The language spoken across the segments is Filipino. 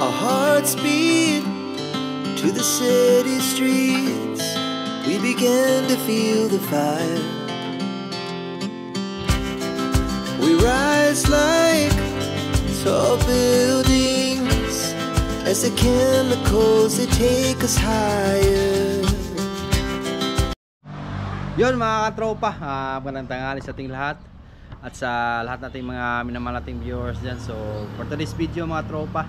Our hearts beat to the city streets. We began to feel the fire. We rise like tall buildings as the chemicals they take us higher. Yun mga katropa, magandang tanghali sa ating lahat at sa lahat nating mga minamahal nating viewers dyan. So for today's video mga tropa,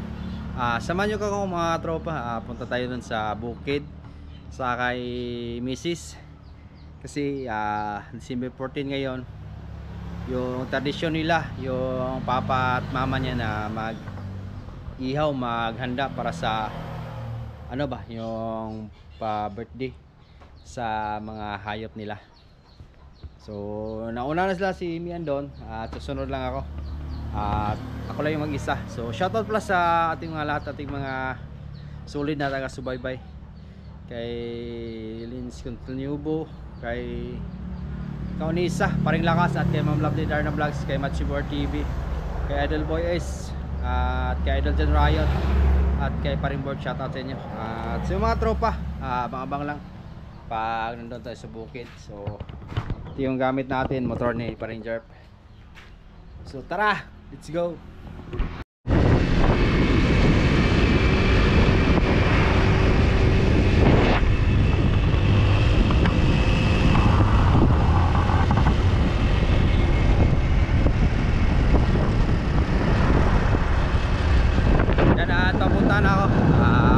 samahan nyo ka ko mga tropa, punta tayo dun sa bukid sa kay Mrs. Kasi December 14 ngayon, yung tradisyon nila, yung papa at mama niya na mag-ihaw, maghanda para sa ano ba, yung pa-birthday sa mga hayop nila. So nauna na sila si Mian doon at susunod lang ako at ako lang yung mag-isa. So shoutout pala sa ating mga lahat, ating mga solid na taga-subaybay, kay Lins Continubo, kay Kaunisa, Paring Lakas, at kay Ma'am Lovely Darna Vlogs, kay Matchibor TV, kay Idol Boy S, at kay Idol Jen Riot, at kay Paring Board. Shoutout sa inyo. At sa mga tropa, abang-abang lang pag nandun tayo sa bukid. So ito yung gamit natin, motor ni Paring Jerp. So tara, let's go. Yan, papunta na ako.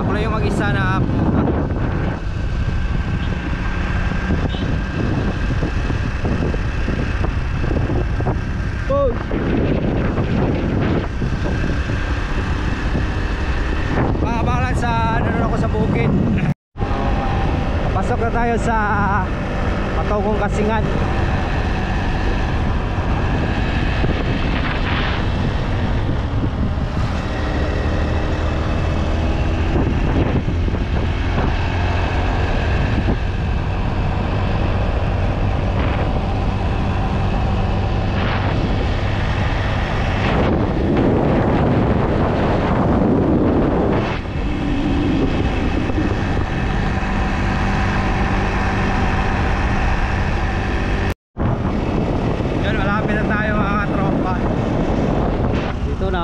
Ako lang yung mag-isa na pumunta. Bakalan sa nanon ako sa bukid. Pasok na tayo sa Patugong Kasingan.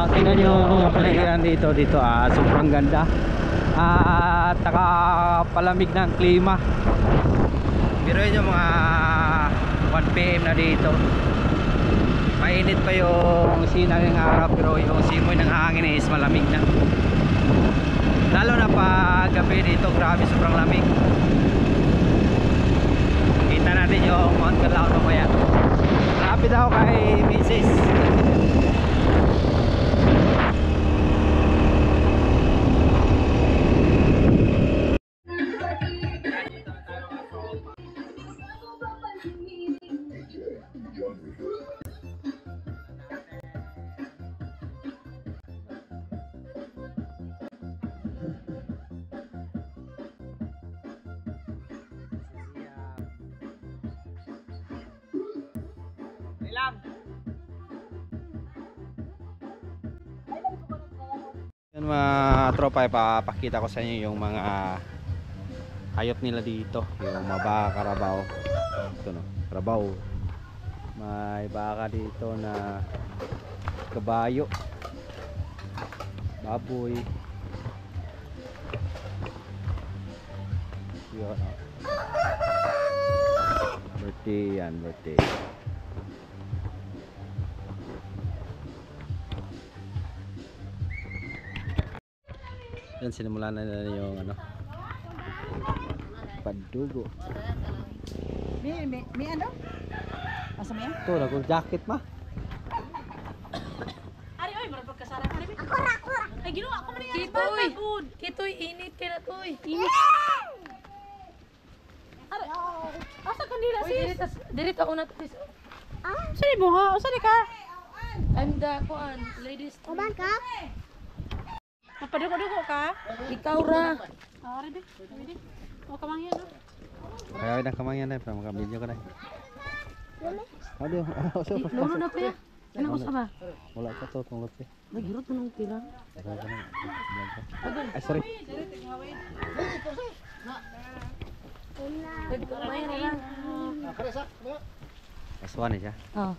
Tingnan nyo ang kapaligiran dito, sobrang ganda at nakapalamig ng klima. Biruin nyo mga 1 PM na dito, mainit pa yung sinag ng araw, pero yung simoy ng hangin is malamig na, lalo na pag gabi dito. Grabe, sobrang lamig. Kita natin yung Mount Calao mamaya. Malapit ako kay Mrs. Yan mga tropa, ipapakita ko sa inyo yung mga hayop nila dito, yung mga baka, karabaw. Ito no, karabaw. May baka dito na kabayo, baboy. Yun, birthday yan, birthday. Yan, sinimulan na nila yung ano, padugo. May ano? Asa mo yan? Ito, nag-jacket ma. Ari, oy, marapag kasara ka rin. Ako. Ay, ginawa ko man yan. Kitoy, init ka na to. Init. Ari, asa kanila sis? Dirito ako na to sis. Saan mo ha? Saan ka? I'm the ladies. Uman ka? Mapadugo-dugo ka? Ikaw ra. Ari, be. O, kamangyan no? Kaya na kamangyan na, para makabidyo ka na. Aduh, Lolo na pa. Ano ko sa ba? Wala ka to tungkol eh. Nagirot mo ng tira. Ay, sorry. Nagkamay na lang. Aswan siya. Oh.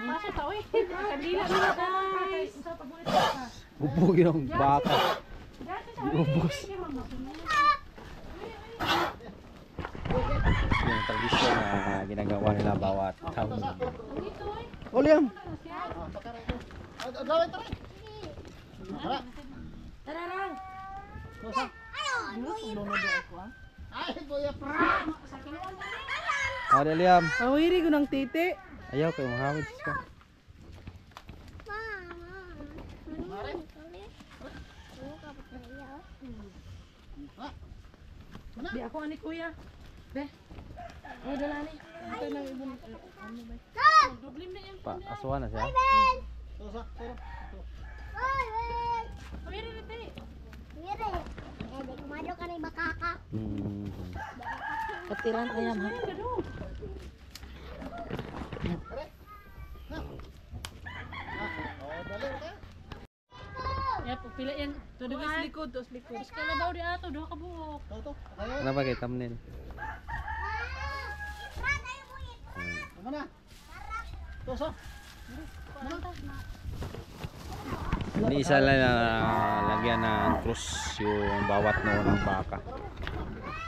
Masa tao eh. Kandila na guys. Bubog yung baka. Ubus. Yung tradisyon na ginagawa nila bawat taon. Oh, Liam! Tara lang. Ada Liam. Awiri ko ng titi. Ayaw kayo mahawid ka. Di ako ani kuya. Be. Oh, dala ni. Ito nang ibon. Ano ba? Dublim na yan. Pa, aswan na siya. Awiri na tayo. Katiran ayam ha. Ya, pila yan. Tudo sa likod, dos likod. Mas kalabaw di ato, duha ka buok. Ano ba kay thumbnail? Isa lang na lagyan ng krus yung bawat noo ng baka.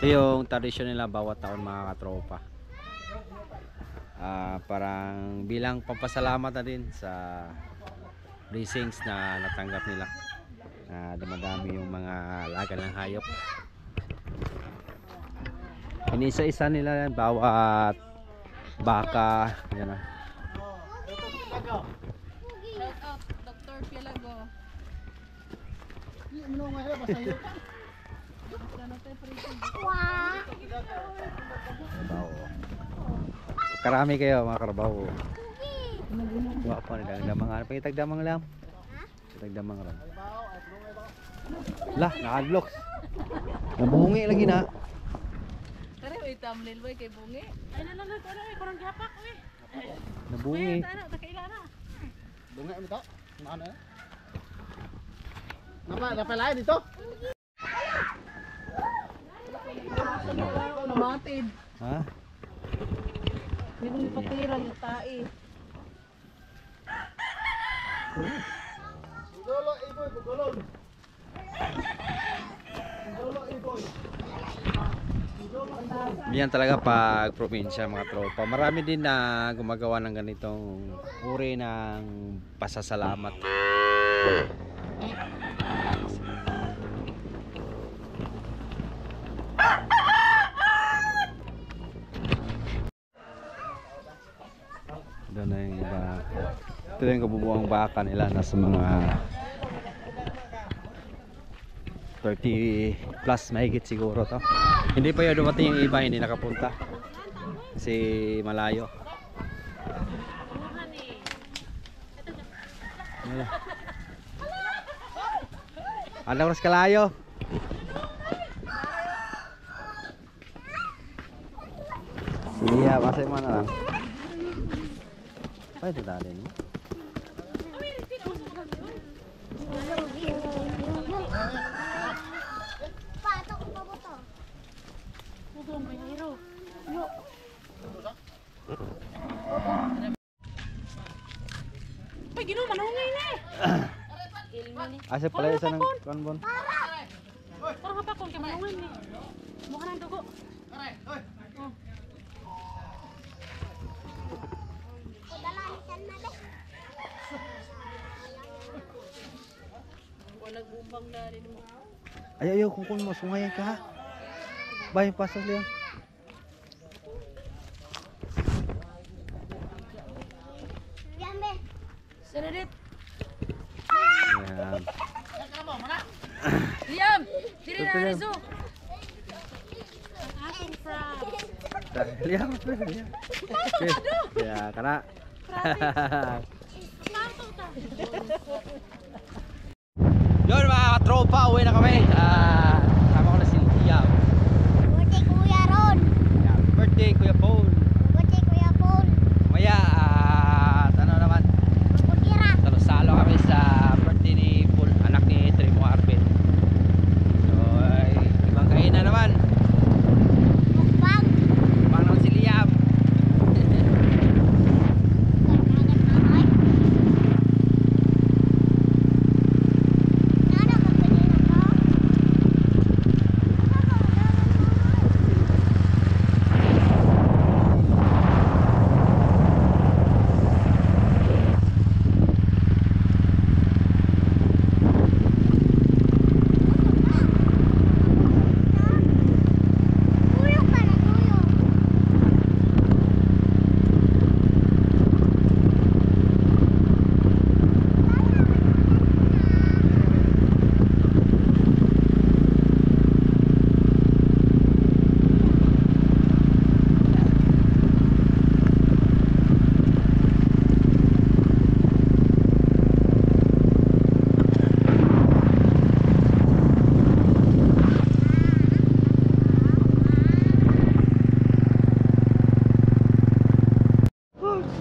Ito yung tradisyon nila bawat taon mga katropa. Parang bilang pampasalamat na din sa blessings na natanggap nila. Dumadami yung mga alaga ng hayop. Inisa-isa nila bawat baka. Yan na. Shout out, Dr. Pialago. Karabaw. Karami kayo mga karabaw. Wala pa rin dagdamang. Ano pa yung tagdamang lang? Tagdamang lang. Lah, naka-vlogs. Nabungi lagi na. Kare oy thumbnail boy kay bungi. Ay nalalot ano oy kurang gapak oy. Nabungi. Ano takaila na. Bunga mo to? Ano? Napalain dito? Namatid. Ha? Hindi mo patira yung tae. Idolo iboy bugolon. Idolo iboy. Yan talaga pag probinsya mga tropa. Marami din na gumagawa ng ganitong uri ng pasasalamat. Doon na yung iba. Ito yung kabubuang baka nila. Nasa mga 30 plus mahigit siguro to. Hindi pa yun dumating yung iba, hindi nakapunta kasi malayo. Ano oras kalayo? Iya, pasay mo na lang. Pwede dalhin mo. Ay, ginawa manungay na eh. Asa pala isa ng kanbon. Parang hapakon kay manungay ni. Mukha ng dugo. Nagumbang na rin mo. Ayaw, kung mo, sungayan ka ha. Bayan pasas liyan. Senedit. Ayan. Liam, diri na Liam. riso. Ating from. Liyan, liyan. Ya, kana. Yun mga katropa, uwi na kami. Sama ko na si Liam. Kuya Ron. Ayan. birthday Kuya Paul. Birthday Kuya Paul. Maya ano naman, Pagkira. salo-salo kami sa birthday ni Paul, anak ni Trimo Arvin. So ay, ibang kainan naman. Mukbang. Panong si Liam. Kakagat mamay. Nana ka pwede na ko? Tuyok ka na, tuyok.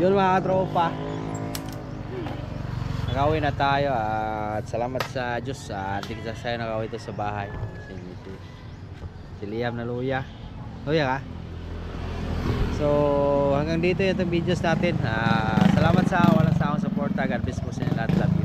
Yun mga tropa, nakauwi na tayo at salamat sa Diyos at hindi sa sayo nakauwi ito sa bahay. Si Liam na luya ka. So hanggang dito yung videos natin. Salamat sa walang sawang suporta. God bless po sa inyo lahat. Love you.